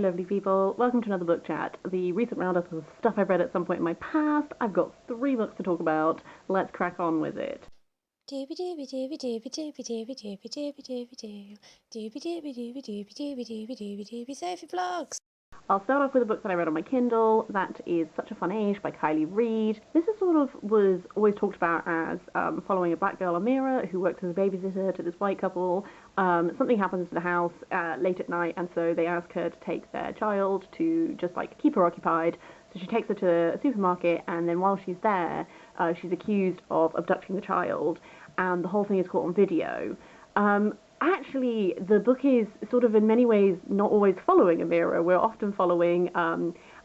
lovely people, welcome to another book chat. The recent roundup of stuff I've read at some point in my past. I've got 3 books to talk about. Let's crack on with it. Save your vlogs. I'll start off with a book that I read on my Kindle. That is Such a Fun Age by Kiley Reid. This is was always talked about as following a black girl, Amira, who works as a babysitter to this white couple. Something happens to the house late at night, and so they ask her to take their child to just keep her occupied. So she takes her to a supermarket, and then while she's there, she's accused of abducting the child, and the whole thing is caught on video. Actually, the book is sort of in many ways not always following Amira. We're often following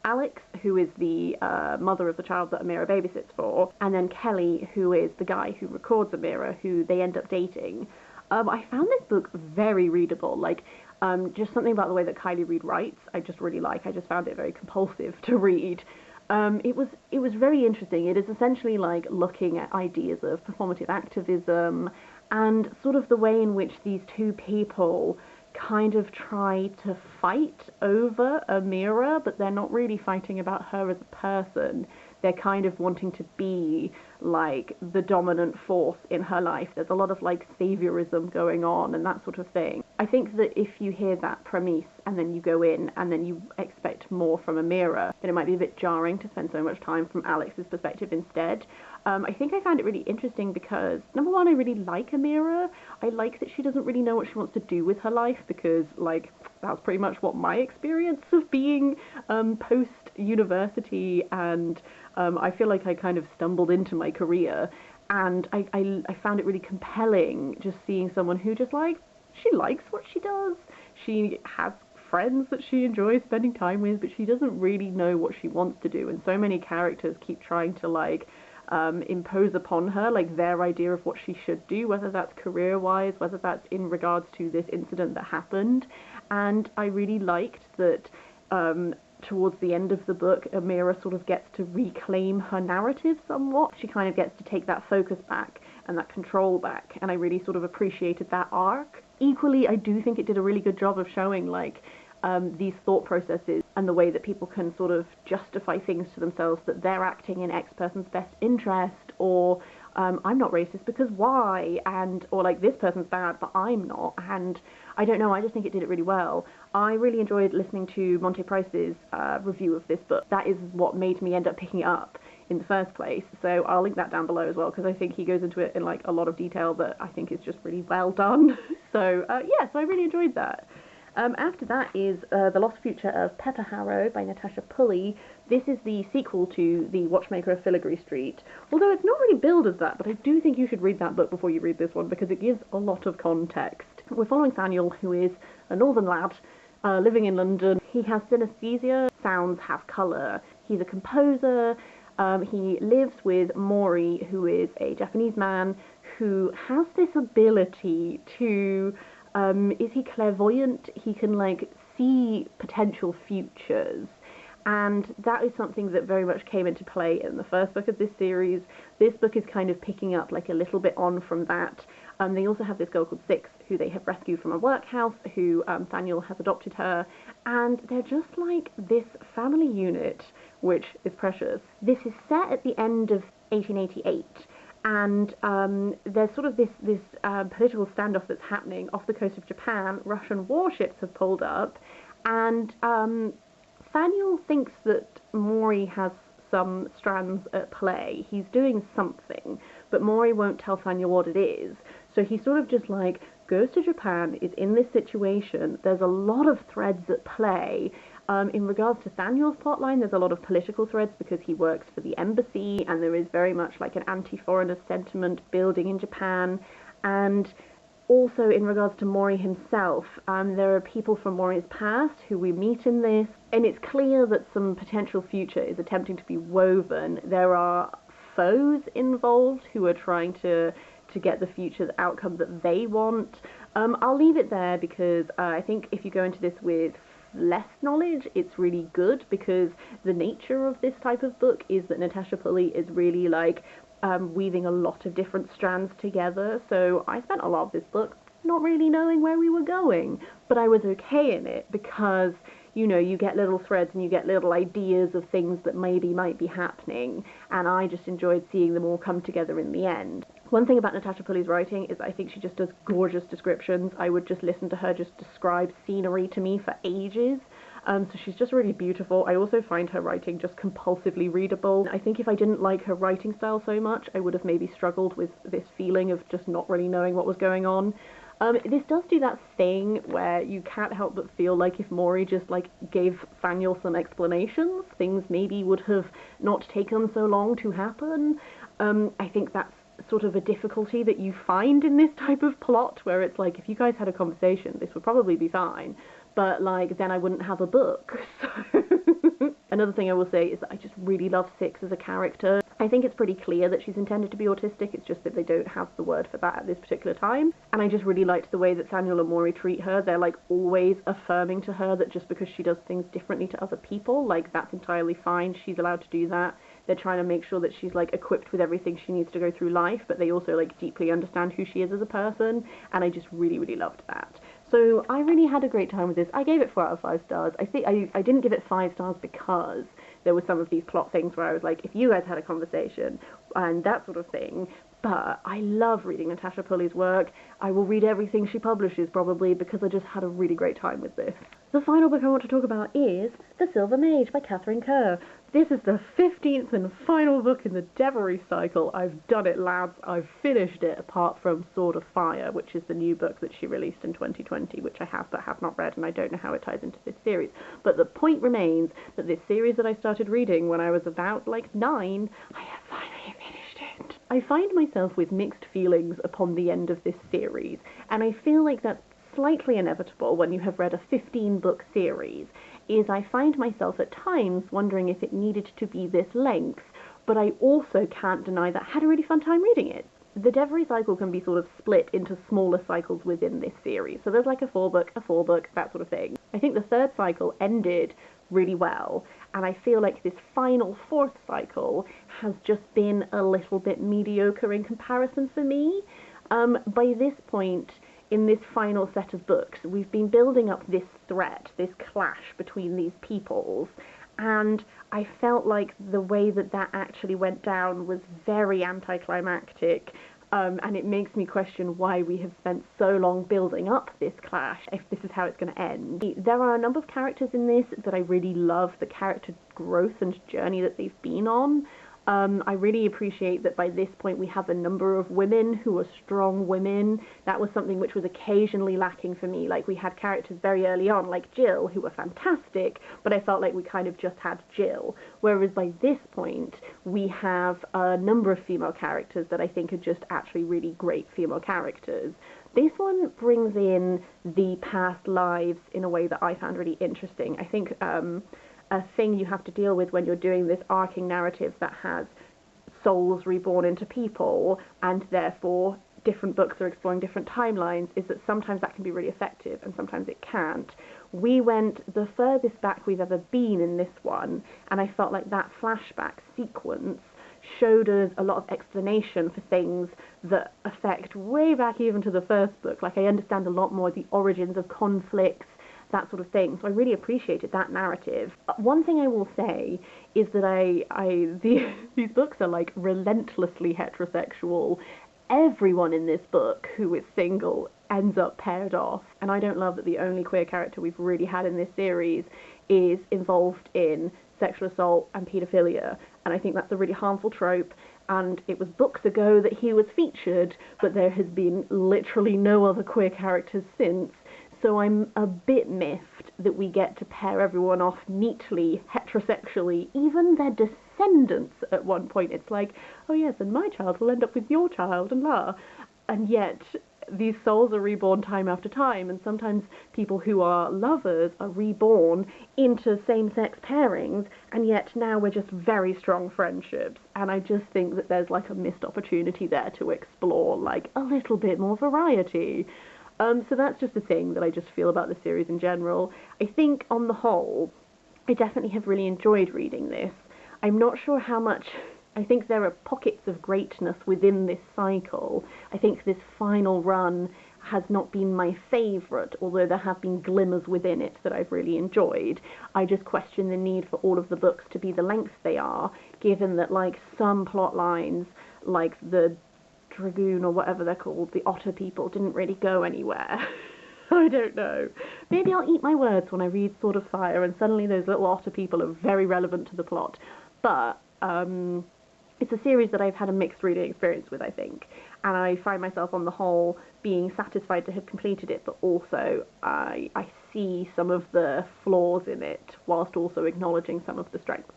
Alex, who is the mother of the child that Amira babysits for, and then Kelly, who is the guy who records Amira, who they end up dating. I found this book very readable, just something about the way that Kiley Reid writes, I just really like. I just found it very compulsive to read. It was very interesting. It is essentially looking at ideas of performative activism and sort of the way in which these two people kind of try to fight over Amira, but they're not really fighting about her as a person. They're kind of wanting to be the dominant force in her life. There's a lot of saviorism going on and that sort of thing. I think that if you hear that premise and then you go in and then you expect more from Amira, then it might be a bit jarring to spend so much time from Alex's perspective instead. I think I found it really interesting because, number one, I really like Amira. I like that she doesn't really know what she wants to do with her life because, that's pretty much what my experience of being post-university, and I feel like I kind of stumbled into my career, and I found it really compelling just seeing someone who just, she likes what she does. She has friends that she enjoys spending time with, but she doesn't really know what she wants to do, and so many characters keep trying to, impose upon her their idea of what she should do, whether that's career-wise, whether that's in regards to this incident that happened. And I really liked that towards the end of the book, Amira sort of gets to reclaim her narrative somewhat. She kind of gets to take that focus back and that control back, and I really sort of appreciated that arc. Equally, I do think it did a really good job of showing these thought processes and the way that people can sort of justify things to themselves, that they're acting in X person's best interest, or I'm not racist because why, or this person's bad but I'm not, and I don't know, I just think it did it really well. I really enjoyed listening to Monte Price's review of this book. That is what made me end up picking it up in the first place, so I'll link that down below as well, because I think he goes into it in a lot of detail that I think is just really well done. So so I really enjoyed that. After that is The Lost Future of Pepperharrow by Natasha Pulley. This is the sequel to The Watchmaker of Filigree Street, although it's not really billed as that, but I do think you should read that book before you read this one because it gives a lot of context. We're following Samuel, who is a northern lad living in London. He has synesthesia, sounds have colour. He's a composer. He lives with Mori, who is a Japanese man who has this ability to... is he clairvoyant? He can see potential futures, and that is something that very much came into play in the first book of this series. This book is kind of picking up a little bit on from that. They also have this girl called Six, who they have rescued from a workhouse, who Samuel has adopted her, and they're just this family unit, which is precious. This is set at the end of 1888. And there's sort of this political standoff that's happening off the coast of Japan. Russian warships have pulled up, and Samuel thinks that Mori has some strands at play. He's doing something, but Mori won't tell Samuel what it is. So he sort of just goes to Japan, is in this situation. There's a lot of threads at play. In regards to Samuel's plotline, there's a lot of political threads because he works for the embassy, and there is very much an anti-foreigner sentiment building in Japan. And also in regards to Mori himself, there are people from Mori's past who we meet in this, and it's clear that some potential future is attempting to be woven. There are foes involved who are trying to get the future outcome that they want. I'll leave it there because I think if you go into this with less knowledge, it's really good, because the nature of this type of book is that Natasha Pulley is really weaving a lot of different strands together. So I spent a lot of this book not really knowing where we were going, but I was okay in it because you know, you get little threads and you get little ideas of things that maybe might be happening, and I just enjoyed seeing them all come together in the end. One thing about Natasha Pulley's writing is I think she just does gorgeous descriptions. I would just listen to her just describe scenery to me for ages. So she's just really beautiful. I also find her writing just compulsively readable. I think if I didn't like her writing style so much, I would have maybe struggled with this feeling of just not really knowing what was going on. This does do that thing where you can't help but feel like if Maury just like gave Faniel some explanations, things maybe would have not taken so long to happen. I think that's sort of a difficulty that you find in this type of plot, where it's like, if you guys had a conversation, this would probably be fine, but like then I wouldn't have a book. So another thing I will say is that I just really love Six as a character. I think it's pretty clear that she's intended to be autistic, it's just that they don't have the word for that at this particular time. And I just really liked the way that Samuel and Maury treat her. They're like always affirming to her that just because she does things differently to other people, like that's entirely fine, she's allowed to do that. They're trying to make sure that she's like equipped with everything she needs to go through life, but they also like deeply understand who she is as a person, and I just really, really loved that. So I really had a great time with this. I gave it 4 out of 5 stars. I think I didn't give it 5 stars because there were some of these plot things where I was like, if you guys had a conversation and that sort of thing. But I love reading Natasha Pulley's work. I will read everything she publishes probably because I just had a really great time with this. The final book I want to talk about is The Silver Mage by Katharine Kerr. This is the 15th and final book in the Devilry cycle. I've done it, lads. I've finished it, apart from Sword of Fire, which is the new book that she released in 2020, which I have but have not read, and I don't know how it ties into this series. But the point remains that this series that I started reading when I was about, like, 9, I have finally finished it. I find myself with mixed feelings upon the end of this series, and I feel like that's slightly inevitable when you have read a 15-book series, is I find myself at times wondering if it needed to be this length, but I also can't deny that I had a really fun time reading it. The Devilry cycle can be sort of split into smaller cycles within this series, so there's like a 4-book, that sort of thing. I think the 3rd cycle ended really well, and I feel like this final 4th cycle has just been a little bit mediocre in comparison for me. By this point, in this final set of books, we've been building up this threat, this clash between these peoples, and I felt like the way that that actually went down was very anticlimactic, and it makes me question why we have spent so long building up this clash if this is how it's going to end. There are a number of characters in this that I really love, the character growth and journey that they've been on. I really appreciate that by this point we have a number of women who are strong women. That was something which was occasionally lacking for me. Like, we had characters very early on, like Jill, who were fantastic, but I felt like we kind of just had Jill. Whereas by this point, we have a number of female characters that I think are just actually really great female characters. This one brings in the past lives in a way that I found really interesting. I think a thing you have to deal with when you're doing this arcing narrative that has souls reborn into people, and therefore different books are exploring different timelines, is that sometimes that can be really effective and sometimes it can't. We went the furthest back we've ever been in this one, and I felt like that flashback sequence showed us a lot of explanation for things that affect way back even to the first book. Like, I understand a lot more the origins of conflicts, that sort of thing. So I really appreciated that narrative. One thing I will say is that these books are like relentlessly heterosexual. Everyone in this book who is single ends up paired off, and I don't love that the only queer character we've really had in this series is involved in sexual assault and paedophilia, and I think that's a really harmful trope, and it was books ago that he was featured, but there has been literally no other queer characters since. So I'm a bit miffed that we get to pair everyone off neatly, heterosexually, even their descendants at one point. It's like, oh yes, and my child will end up with your child, and blah. And yet, these souls are reborn time after time, and sometimes people who are lovers are reborn into same-sex pairings, and yet now we're just very strong friendships. And I just think that there's like a missed opportunity there to explore like a little bit more variety. So that's just a thing that I just feel about the series in general. I think, on the whole, I definitely have really enjoyed reading this. I'm not sure how much. I think there are pockets of greatness within this cycle. I think this final run has not been my favourite, although there have been glimmers within it that I've really enjoyed. I just question the need for all of the books to be the length they are, given that, like, some plot lines, like the Dragoon or whatever they're called, the otter people, didn't really go anywhere. I don't know. Maybe I'll eat my words when I read Sword of Fire and suddenly those little otter people are very relevant to the plot. But it's a series that I've had a mixed reading experience with, I think. And I find myself, on the whole, being satisfied to have completed it, but also I see some of the flaws in it, whilst also acknowledging some of the strengths.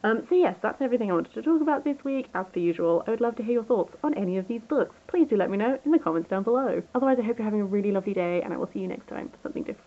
So yes, that's everything I wanted to talk about this week. As per usual, I would love to hear your thoughts on any of these books. Please do let me know in the comments down below. Otherwise, I hope you're having a really lovely day, and I will see you next time for something different.